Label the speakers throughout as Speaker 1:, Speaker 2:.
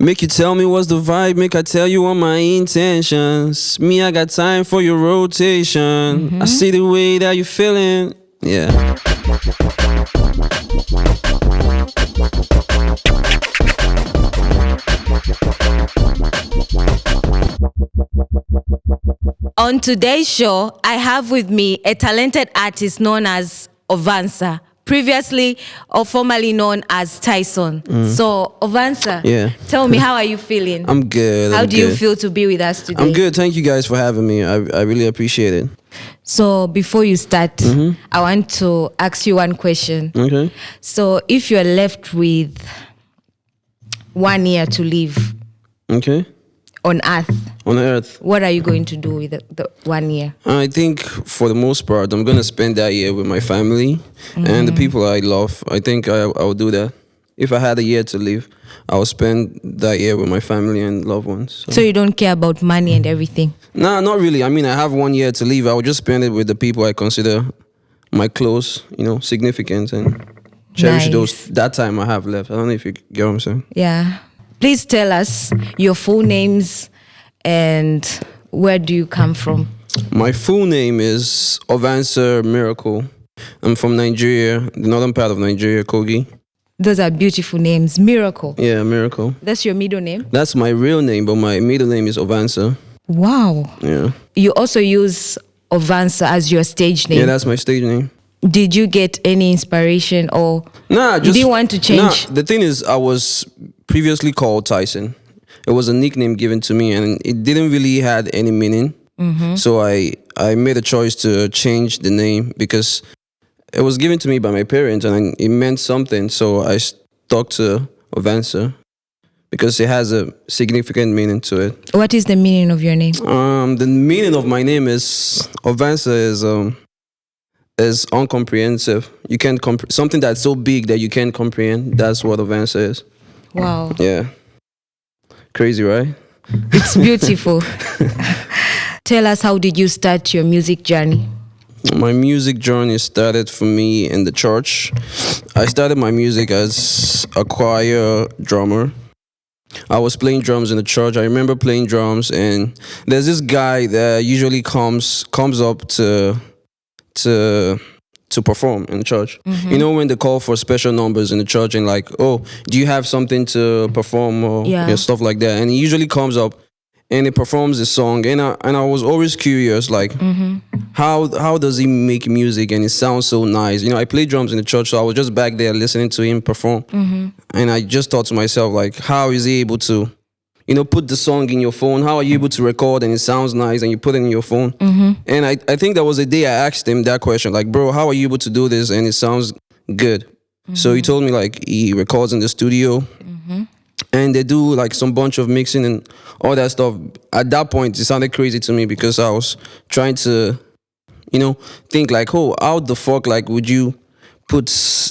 Speaker 1: Make you tell me what's the vibe, make I tell you all my intentions. Me, I got time for your rotation. I see the way that you feeling. Yeah.
Speaker 2: On today's show, I have with me a talented artist known as Ovansa, previously or formerly known as Tyson. So, Ovansa, tell me, how are you feeling?
Speaker 1: I'm good.
Speaker 2: How do you feel to be with us today?
Speaker 1: I'm good. Thank you guys for having me. I really appreciate it.
Speaker 2: So, before you start, I want to ask you one question.
Speaker 1: Okay.
Speaker 2: So, if you're left with 1 year to live
Speaker 1: Okay.
Speaker 2: on Earth, what are you going to do with the 1 year?
Speaker 1: I think for the most part, I'm going to spend that year with my family and the people I love. I think I will do that. If I had a year to live, I will spend that year with my family and loved ones.
Speaker 2: So you don't care about money and everything?
Speaker 1: Nah, not really. I mean, I have 1 year to live. I will just spend it with the people I consider my close, significant, and cherish that time I have left. I don't know if you get what I'm saying.
Speaker 2: Yeah. Please tell us your full names and where do you come from?
Speaker 1: My full name is Ovansa Miracle. I'm from Nigeria, the northern part of Nigeria, Kogi.
Speaker 2: Those are beautiful names. Miracle.
Speaker 1: Yeah, Miracle.
Speaker 2: That's your middle name?
Speaker 1: That's my real name, but my middle name is Ovansa.
Speaker 2: Wow.
Speaker 1: Yeah.
Speaker 2: You also use Ovansa as your stage name?
Speaker 1: Yeah, that's my stage name.
Speaker 2: Did you get any inspiration or
Speaker 1: you
Speaker 2: didn't want to change?
Speaker 1: The thing is, I was previously called Tyson. It was a nickname given to me and it didn't really had any meaning. So I made a choice to change the name because it was given to me by my parents and it meant something. So I stuck to Ovansa because it has a significant meaning to it.
Speaker 2: What is the meaning of your name?
Speaker 1: The meaning of my name is Ovansa is uncomprehensive. You can't something that's so big that you can't comprehend. That's what Ovansa is.
Speaker 2: Wow.
Speaker 1: Yeah. Crazy, right?
Speaker 2: It's beautiful. Tell us, how did you start your music journey?
Speaker 1: My music journey started for me in the church. I started my music as a choir drummer. I was playing drums in the church. I remember playing drums, and there's this guy that usually comes up to perform in the church. You know, when they call for special numbers in the church and like, oh, do you have something to perform or stuff like that? And he usually comes up and he performs the song. And I was always curious, like, how does he make music and it sounds so nice? I play drums in the church, so I was just back there listening to him perform. And I just thought to myself, like, how is he able to put the song in your phone? How are you able to record and it sounds nice and you put it in your phone? And I think that was the day I asked him that question, like, bro, how are you able to do this and it sounds good? So he told me, like, he records in the studio and they do like some bunch of mixing and all that stuff. At that point, it sounded crazy to me because I was trying to, think like, oh, how the fuck, like, would you put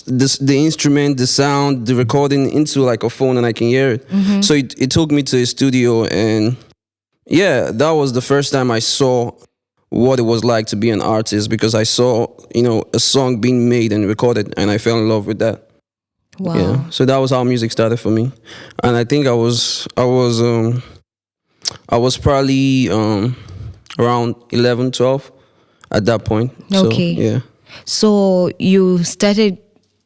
Speaker 1: the instrument, the sound, the recording into like a phone and I can hear it. So it took me to his studio, and yeah, that was the first time I saw what it was like to be an artist, because I saw, a song being made and recorded, and I fell in love with that.
Speaker 2: Wow.
Speaker 1: Yeah. So that was how music started for me. And I think I was probably around 11, 12 at that point.
Speaker 2: Okay.
Speaker 1: So, yeah.
Speaker 2: So you started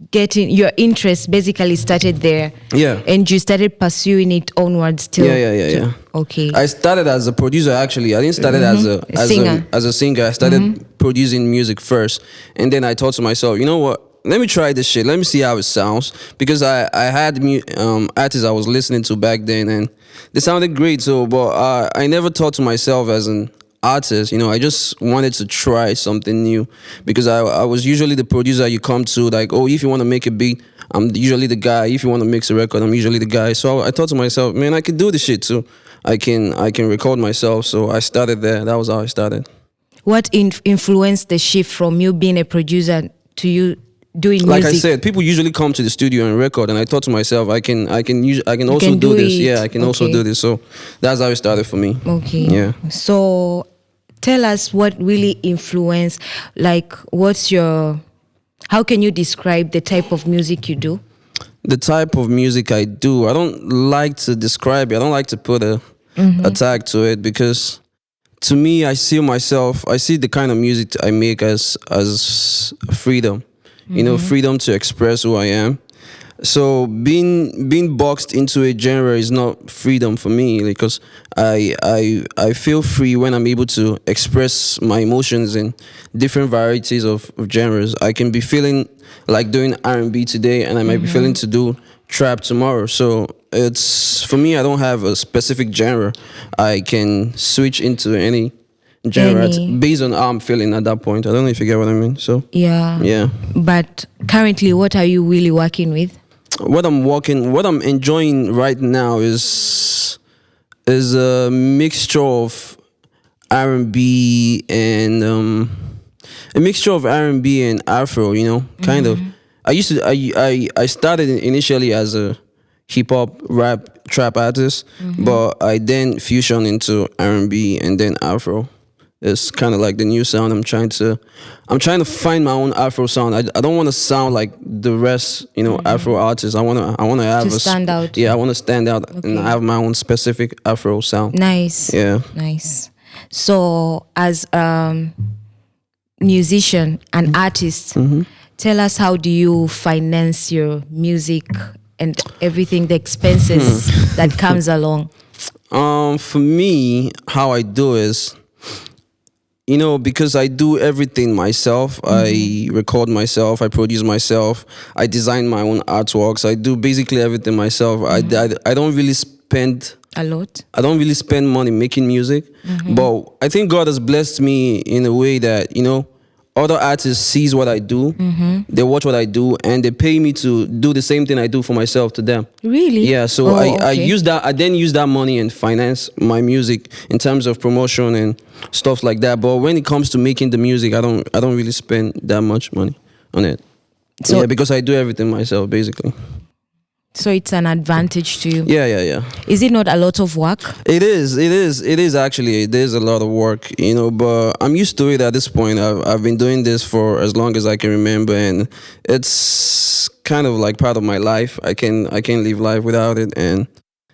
Speaker 2: getting, your interest basically started there.
Speaker 1: Yeah.
Speaker 2: And you started pursuing it onwards till.
Speaker 1: Yeah.
Speaker 2: Okay.
Speaker 1: I started as a producer, actually. I didn't start it as a singer. I started producing music first. And then I thought to myself, you know what? Let me try this shit. Let me see how it sounds. Because I had artists I was listening to back then and they sounded great. So, but I never thought to myself as an artist, I just wanted to try something new, because I was usually the producer you come to, like, oh, if you want to make a beat, I'm usually the guy. If you want to mix a record, I'm usually the guy. So I thought to myself, man, I can do this shit too. I can record myself. So I started there. That was how I started.
Speaker 2: What influenced the shift from you being a producer to you doing
Speaker 1: like
Speaker 2: music?
Speaker 1: I said, people usually come to the studio and record, and I thought to myself, I can also do this. Yeah, I can also do this. So that's how it started for me.
Speaker 2: Okay.
Speaker 1: Yeah.
Speaker 2: So tell us what really influenced, like, how can you describe the type of music you do?
Speaker 1: The type of music I do, I don't like to describe it. I don't like to put a tag to it, because to me, I see the kind of music I make as freedom. You know, freedom to express who I am. So being boxed into a genre is not freedom for me, because I feel free when I'm able to express my emotions in different varieties of genres. I can be feeling like doing R&B today, and I might be feeling to do trap tomorrow. So it's, for me, I don't have a specific genre. I can switch into any genre based on how I'm feeling at that point. I don't know if you get what I mean. So yeah.
Speaker 2: But currently, what are you really working with?
Speaker 1: What I'm enjoying right now is a mixture of R&B and a mixture of R&B and Afro. You know, kind of. I started initially as a hip hop, rap, trap artist, but I then fusion into R&B and then Afro. It's kind of like the new sound. I'm trying to find my own Afro sound. I don't want to sound like the rest, you know, Afro artists. I want to have
Speaker 2: to stand out.
Speaker 1: Yeah, I want to stand out and have my own specific Afro sound.
Speaker 2: Nice.
Speaker 1: Yeah.
Speaker 2: Nice. So, as musician and artist, tell us, how do you finance your music and everything, the expenses that comes along?
Speaker 1: For me, how I do is, you know, because I do everything myself. I record myself, I produce myself, I design my own artworks. I do basically everything myself. I don't really spend
Speaker 2: a lot.
Speaker 1: I don't really spend money making music, but I think God has blessed me in a way that, you know, other artists sees what I do, they watch what I do, and they pay me to do the same thing I do for myself to them.
Speaker 2: Really?
Speaker 1: Yeah. So I use that. I then use that money and finance my music in terms of promotion and stuff like that. But when it comes to making the music, I don't really spend that much money on it. So yeah, because I do everything myself basically.
Speaker 2: So it's an advantage to you.
Speaker 1: Yeah.
Speaker 2: Is it not a lot of work?
Speaker 1: It is actually. It is a lot of work, you know, but I'm used to it at this point. I've been doing this for as long as I can remember, and it's kind of like part of my life. I can't live life without it, and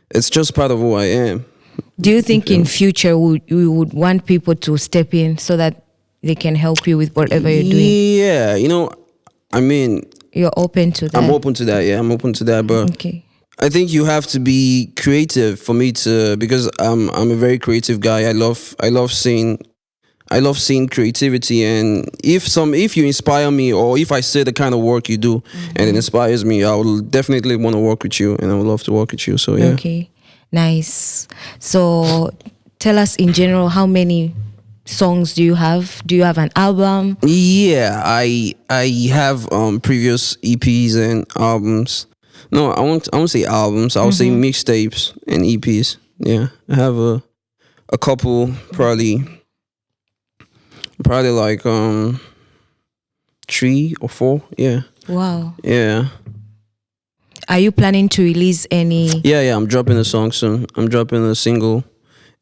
Speaker 1: it's just part of who I am.
Speaker 2: Do you think in future you would want people to step in so that they can help you with whatever you're doing?
Speaker 1: Yeah, you know, I mean,
Speaker 2: you're open to that?
Speaker 1: I'm open to that, yeah. I'm open to that, but I think you have to be creative for me to, because I'm a very creative guy. I love seeing creativity, and if you inspire me, or if I see the kind of work you do and it inspires me, I will definitely want to work with you, and I would love to work with you. So yeah.
Speaker 2: Okay, nice. So tell us in general, how many songs do you have? Do you have an album?
Speaker 1: Yeah, I have previous EPs and albums. No, I won't say albums. I'll say mixtapes and EPs. Yeah, I have a couple, probably like 3 or 4. Yeah.
Speaker 2: Wow.
Speaker 1: Yeah.
Speaker 2: Are you planning to release any?
Speaker 1: Yeah. I'm dropping a song soon. I'm dropping a single.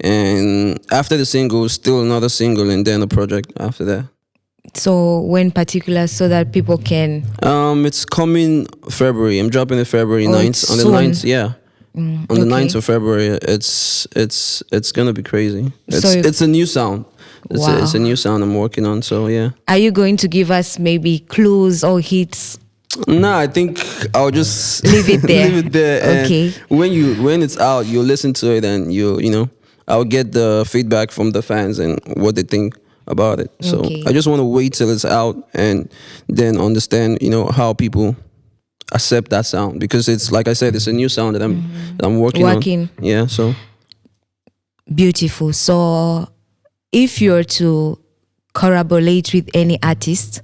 Speaker 1: And after the single, still another single, and then a project after that.
Speaker 2: So when particular, so that people can?
Speaker 1: It's coming February. I'm dropping it February 9th. On the 9th, yeah. On the 9th of February, it's gonna be crazy. It's a new sound. It's a new sound I'm working on. So yeah.
Speaker 2: Are you going to give us maybe clues or hits?
Speaker 1: No, I think I'll just
Speaker 2: leave it there.
Speaker 1: Leave it there.
Speaker 2: Okay.
Speaker 1: And when it's out, you'll listen to it, and you know, I'll get the feedback from the fans and what they think about it. So I just want to wait till it's out and then understand, you know, how people accept that sound, because it's, like I said, it's a new sound that I'm working on. Yeah, so
Speaker 2: beautiful. So if you're to collaborate with any artist,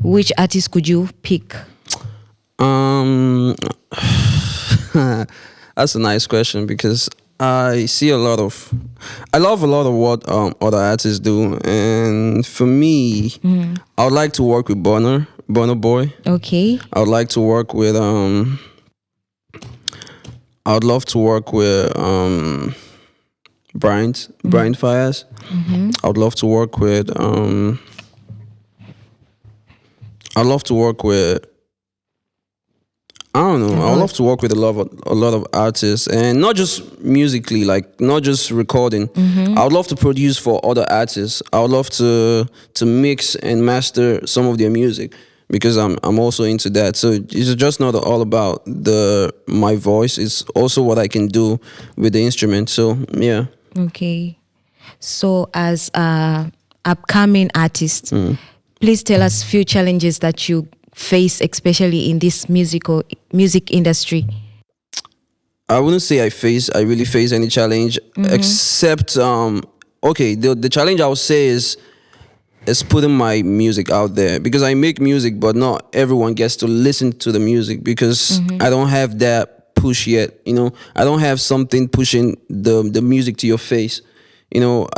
Speaker 2: which artist could you pick?
Speaker 1: That's a nice question, because I love a lot of what other artists do, and for me, I would like to work with Burna Boy.
Speaker 2: Okay.
Speaker 1: I would like to work with I would love to work with Brian Fires. I would love to work with I don't know. I would love to work with a lot of artists, and not just musically, like not just recording. I would love to produce for other artists. I would love to mix and master some of their music, because I'm also into that. So it's just not all about my voice. It's also what I can do with the instrument. So yeah.
Speaker 2: Okay. So as a upcoming artist, please tell us few challenges that you face, especially in this music industry.
Speaker 1: I wouldn't say I really face any challenge, except okay, the challenge I would say is putting my music out there, because I make music, but not everyone gets to listen to the music, because I don't have that push yet. I don't have something pushing the music to your face.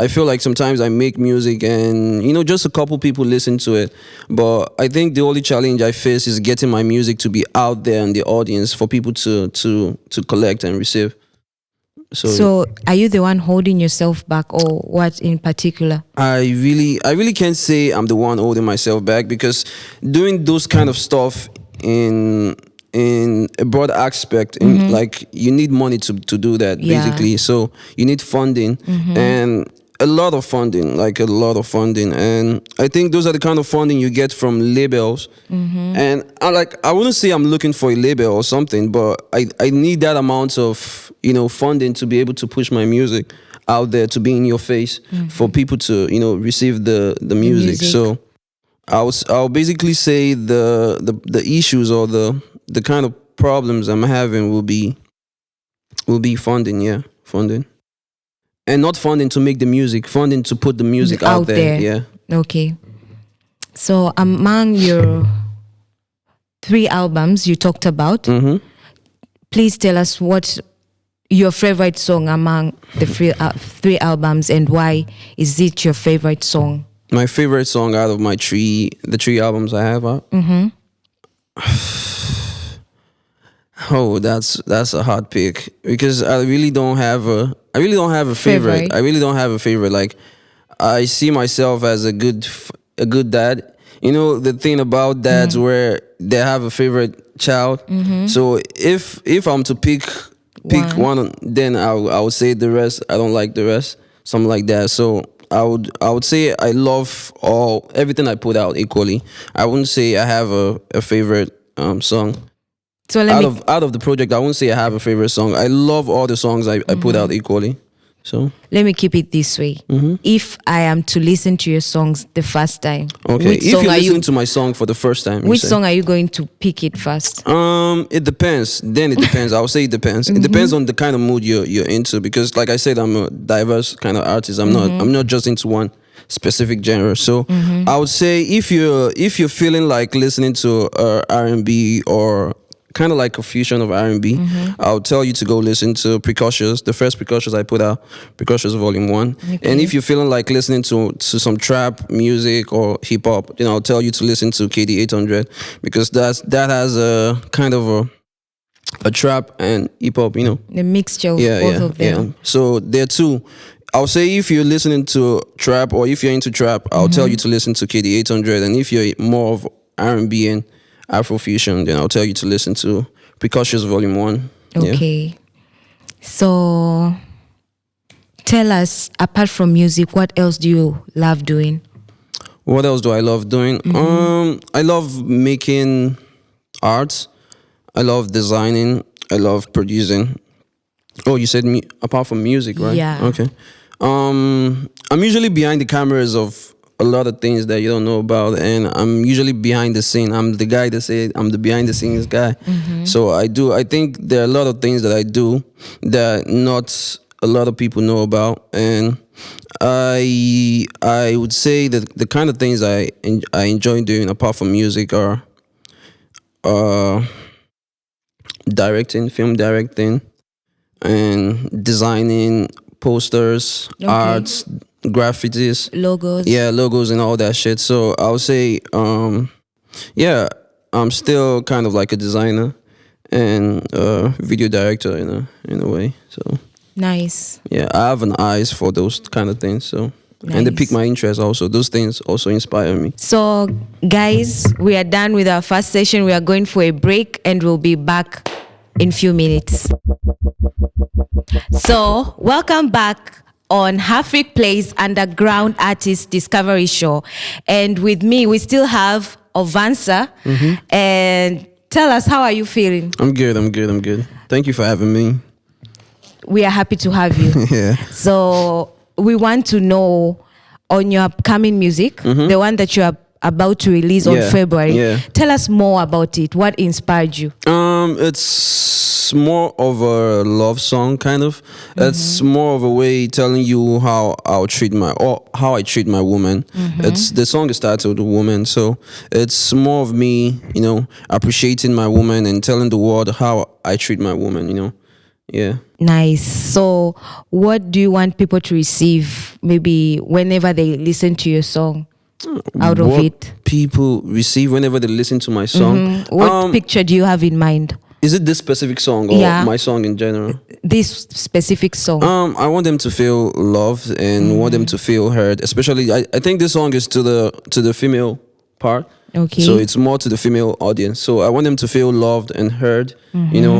Speaker 1: I feel like sometimes I make music and just a couple people listen to it, but I think the only challenge I face is getting my music to be out there in the audience for people to collect and receive.
Speaker 2: So are you the one holding yourself back, or what in particular?
Speaker 1: I really can't say I'm the one holding myself back, because doing those kind of stuff in a broad aspect, like you need money to do that, basically. So you need funding, and a lot of funding, and I think those are the kind of funding you get from labels. And I wouldn't say I'm looking for a label or something, but I need that amount of funding to be able to push my music out there, to be in your face, for people to receive the music. So I'll basically say the issues, or the kind of problems I'm having will be funding, funding. And not funding to make the music, funding to put the music out there. Yeah.
Speaker 2: Okay. So among your 3 albums you talked about, please tell us what your favorite song among the 3 albums, and why is it your favorite song?
Speaker 1: My favorite song out of the 3 albums I have out? Oh, that's a hard pick, because I really don't have a favorite. I really don't have a favorite. Like, I see myself as a good dad. The thing about dads, where they have a favorite child. So if I'm to pick one, then I would say the rest I don't like the rest, something like that. So I would say I love everything I put out equally. I wouldn't say I have a favorite song. So out of the project, I wouldn't say I have a favorite song. I love all the songs I put out equally. So
Speaker 2: let me keep it this way. If I am to listen to your songs the first time,
Speaker 1: okay. If you listen to my song for the first time,
Speaker 2: which song are you going to pick it first?
Speaker 1: It depends. Then it depends. I would say it depends. It depends on the kind of mood you're into, because like I said, I'm a diverse kind of artist. I'm not just into one specific genre. So I would say if you're feeling like listening to R&B, or kind of like a fusion of R&B, I'll tell you to go listen to Precocious, the first Precocious I put out, Precocious Volume 1. Okay. And if you're feeling like listening to some trap music or hip hop, then I'll tell you to listen to KD 800, because that has a kind of a trap and hip hop,
Speaker 2: the mixture of both of them.
Speaker 1: Yeah. So there are two. I'll say if you're listening to trap, or if you're into trap, I'll tell you to listen to KD 800, and if you're more of R&B and Afrofusion, then I'll tell you to listen to Precocious Volume 1.
Speaker 2: Okay. Yeah. So tell us, apart from music, what else do you love doing?
Speaker 1: What else do I love doing? I love making art. I love designing. I love producing. Oh, you said apart from music, right?
Speaker 2: Yeah.
Speaker 1: Okay. I'm usually behind the cameras of a lot of things that you don't know about, and I'm usually behind the scene. I'm the guy that say I'm the behind the scenes guy. So I think there are a lot of things that I do that not a lot of people know about, and I would say that the kind of things I enjoy doing apart from music are directing, film directing, and designing posters, arts, graffitis, logos and all that shit. So I would say I'm still kind of like a designer and video director in a way. So
Speaker 2: nice.
Speaker 1: Yeah, I have an eyes for those kind of things. So and they pique my interest also. Those things also inspire me.
Speaker 2: So, guys, we are done with our first session. We are going for a break, and we'll be back in few minutes. So, welcome back on HafrikPlay's Underground Artist Discovery Show. And with me, we still have Ovansa. And tell us, how are you feeling?
Speaker 1: I'm good. Thank you for having me.
Speaker 2: We are happy to have you.
Speaker 1: Yeah.
Speaker 2: So we want to know on your upcoming music, the one that you are about to release on February.
Speaker 1: Yeah.
Speaker 2: Tell us more about it. What inspired you?
Speaker 1: It's more of a love song, kind of. It's more of a way telling you how I treat my woman. It's the song is titled "Woman," so it's more of me, appreciating my woman and telling the world how I treat my woman. Yeah.
Speaker 2: Nice. So, what do you want people to receive? Maybe whenever they listen to your song, out of it.
Speaker 1: People receive whenever they listen to my song.
Speaker 2: What picture do you have in mind?
Speaker 1: Is it this specific song or my song in general?
Speaker 2: This specific song.
Speaker 1: I want them to feel loved and want them to feel heard. Especially, I think this song is to the female part.
Speaker 2: Okay.
Speaker 1: So it's more to the female audience. So I want them to feel loved and heard.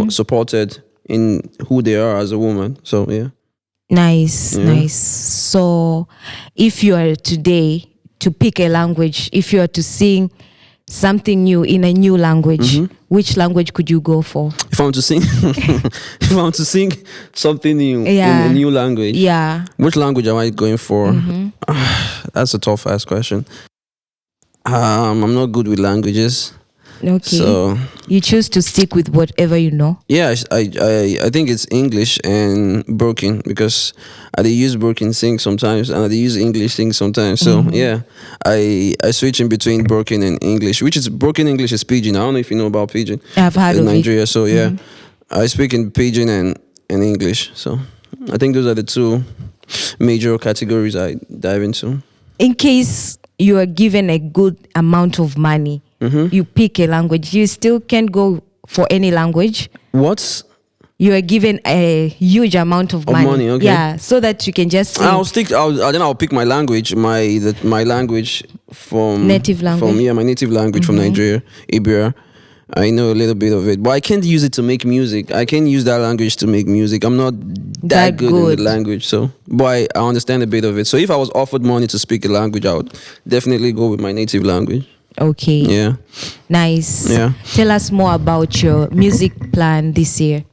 Speaker 1: Supported in who they are as a woman. So yeah.
Speaker 2: Nice. So if you are today to pick a language, if you are to sing something new in a new language, which language could you go for?
Speaker 1: If I'm to sing something new in a new language, which language am I going for? That's a tough ass question. I'm not good with languages.
Speaker 2: Okay.
Speaker 1: So
Speaker 2: you choose to stick with whatever you know.
Speaker 1: Yeah, I think it's English and broken, because I use broken sing sometimes and I use English sing sometimes. So yeah, I switch in between broken and English, which is broken English is pidgin. I don't know if you know about pidgin.
Speaker 2: I've heard
Speaker 1: in
Speaker 2: of
Speaker 1: Nigeria.
Speaker 2: it.
Speaker 1: So yeah, I speak in pidgin and English. So I think those are the two major categories I dive into.
Speaker 2: In case you are given a good amount of money, you pick a language, you still can't go for any language.
Speaker 1: What?
Speaker 2: You are given a huge amount of money.
Speaker 1: Okay.
Speaker 2: Yeah, so that you can just sing.
Speaker 1: I'll pick my language, my language from
Speaker 2: native language.
Speaker 1: My native language from Nigeria, Ibira. I know a little bit of it, but I can't use it to make music. I can't use that language to make music. I'm not that good in the language, so but I understand a bit of it. So if I was offered money to speak a language, I would definitely go with my native language.
Speaker 2: Okay.
Speaker 1: Yeah.
Speaker 2: Nice.
Speaker 1: Yeah.
Speaker 2: Tell us more about your music plan this year.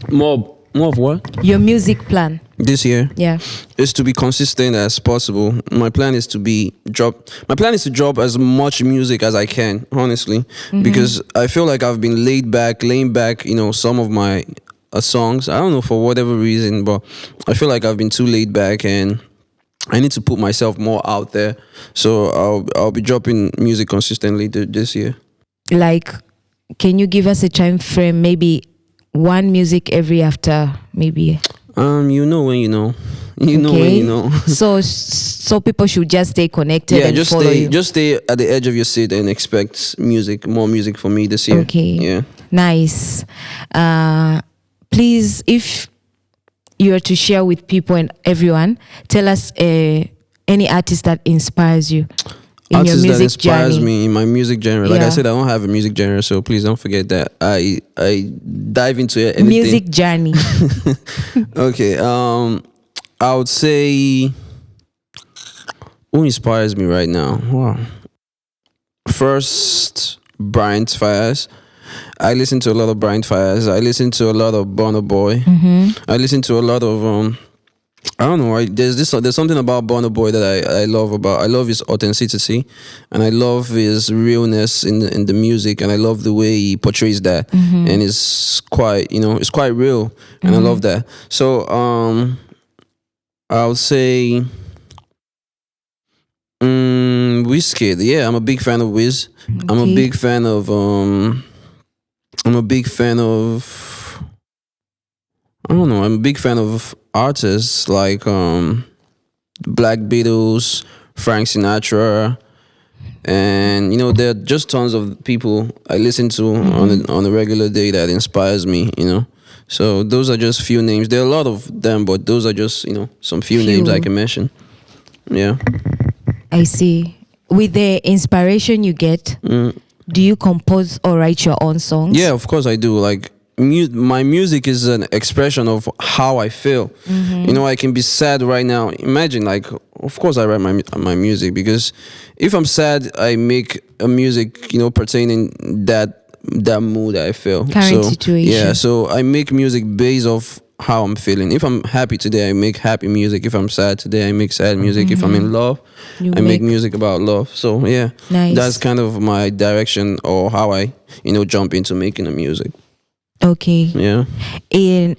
Speaker 1: More of what?
Speaker 2: Your music plan.
Speaker 1: This year?
Speaker 2: Yeah.
Speaker 1: Is to be consistent as possible. My plan is to drop as much music as I can, honestly. Because I feel like I've been laying back, some of my songs. I don't know, for whatever reason, but I feel like I've been too laid back and I need to put myself more out there. So I'll be dropping music consistently this year.
Speaker 2: Like, can you give us a time frame? Maybe one music every after, maybe.
Speaker 1: You know when you know. You know when you know.
Speaker 2: So people should just stay connected and follow you.
Speaker 1: Just stay at the edge of your seat and expect more music from me this year.
Speaker 2: Okay.
Speaker 1: Yeah.
Speaker 2: Nice. Please, if you are to share with people and everyone, tell us any artist that inspires you in your music
Speaker 1: that inspires
Speaker 2: journey.
Speaker 1: me in my music genre. Like I said, I don't have a music genre, so please don't forget that. I dive into anything.
Speaker 2: Music journey.
Speaker 1: Okay. I would say who inspires me right now? Wow. First, Brian Fires. I listen to a lot of Brian Fires. I listen to a lot of Burna Boy. I listen to a lot of I don't know. There's something about Burna Boy that I love about. I love his authenticity, and I love his realness in the music, and I love the way he portrays that, and it's quite real, and I love that. So I'll say Wizkid. Yeah, I'm a big fan of Wiz. Okay. I'm a big fan of I don't know. I'm a big fan of artists like Black Beatles, Frank Sinatra, and there are just tons of people I listen to on a regular day that inspires me. So those are just few names. There are a lot of them, but those are just some few names I can mention. Yeah.
Speaker 2: I see. With the inspiration you get, do you compose or write your own songs?
Speaker 1: Yeah, of course I do. Like my music is an expression of how I feel. I can be sad right now. Imagine, like, of course I write my music, because if I'm sad, I make a music, pertaining that mood I feel.
Speaker 2: Current situation.
Speaker 1: Yeah, so I make music based off how I'm feeling. If I'm happy today, I make happy music. If I'm sad today, I make sad music. If I'm in love, I make music about love. So yeah,
Speaker 2: nice.
Speaker 1: That's kind of my direction, or how I, jump into making the music.
Speaker 2: Okay.
Speaker 1: Yeah.
Speaker 2: In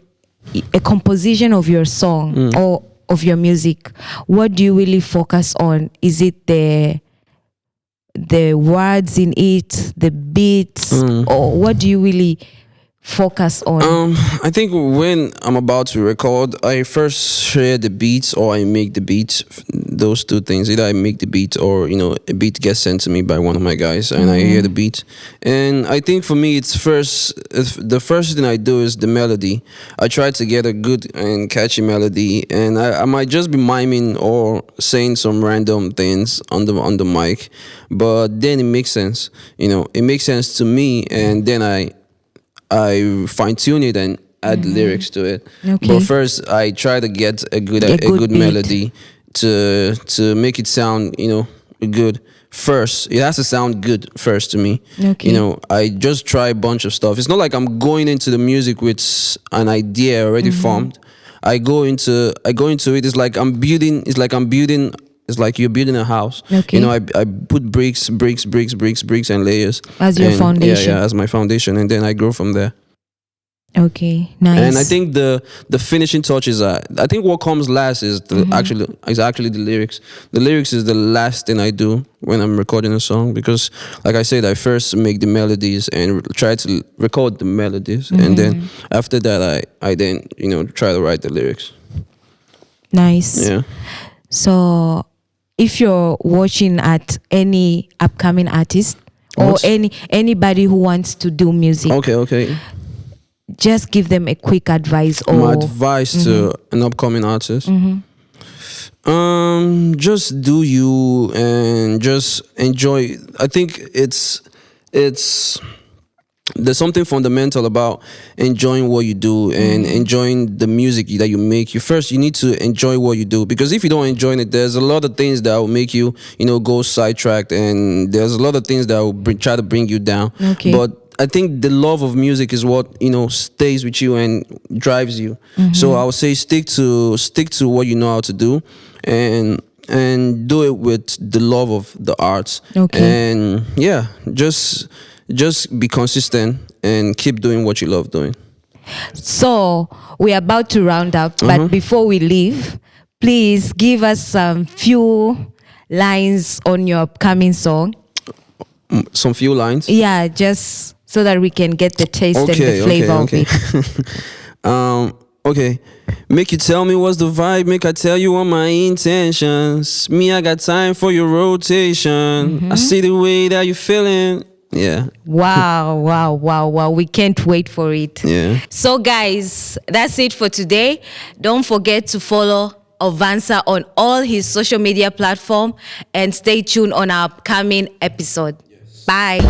Speaker 2: a composition of your song or of your music, what do you really focus on? Is it the words in it, the beats, or what do you really focus on?
Speaker 1: I think when I'm about to record, I first share the beats, or I make the beats. Those two things: either I make the beat, or a beat gets sent to me by one of my guys, and I hear the beat. And I think for me, the first thing I do is the melody. I try to get a good and catchy melody, and I might just be miming or saying some random things on the mic, but then it makes sense. It makes sense to me, and then I fine tune it and add lyrics to it.
Speaker 2: Okay.
Speaker 1: But first, I try to get a good melody to make it sound good. First, it has to sound good first to me.
Speaker 2: Okay.
Speaker 1: I just try a bunch of stuff. It's not like I'm going into the music with an idea already formed. I go into it. It's like I'm building. It's like you're building a house.
Speaker 2: Okay.
Speaker 1: I put bricks, and layers
Speaker 2: as your foundation.
Speaker 1: Yeah, as my foundation, and then I grow from there.
Speaker 2: Okay, nice.
Speaker 1: And I think the finishing touches are. I think what comes last is actually the lyrics. The lyrics is the last thing I do when I'm recording a song, because, like I said, I first make the melodies and try to record the melodies, and then after that, I then try to write the lyrics.
Speaker 2: Nice.
Speaker 1: Yeah.
Speaker 2: So, if you're watching at any upcoming artist or anybody who wants to do music,
Speaker 1: okay,
Speaker 2: just give them a quick advice. Or
Speaker 1: my advice to an upcoming artist: just do you and just enjoy. I think there's something fundamental about enjoying what you do and enjoying the music that you make. You need to enjoy what you do, because if you don't enjoy it, there's a lot of things that will make you, go sidetracked, and there's a lot of things that will try to bring you down.
Speaker 2: Okay.
Speaker 1: But I think the love of music is what stays with you and drives you. So I would say stick to what you know how to do, and do it with the love of the arts.
Speaker 2: Okay.
Speaker 1: And yeah, just be consistent and keep doing what you love doing.
Speaker 2: So we're about to round up, but before we leave, please give us some few lines on your upcoming song.
Speaker 1: Some few lines?
Speaker 2: Yeah, just so that we can get the taste and the flavor of it.
Speaker 1: Okay. Make you tell me what's the vibe, make I tell you all my intentions. Me, I got time for your rotation. I see the way that you're feeling. Yeah.
Speaker 2: Wow. We can't wait for it.
Speaker 1: Yeah.
Speaker 2: So guys, that's it for today. Don't forget to follow Ovansa on all his social media platforms, and stay tuned on our upcoming episode. Yes. Bye.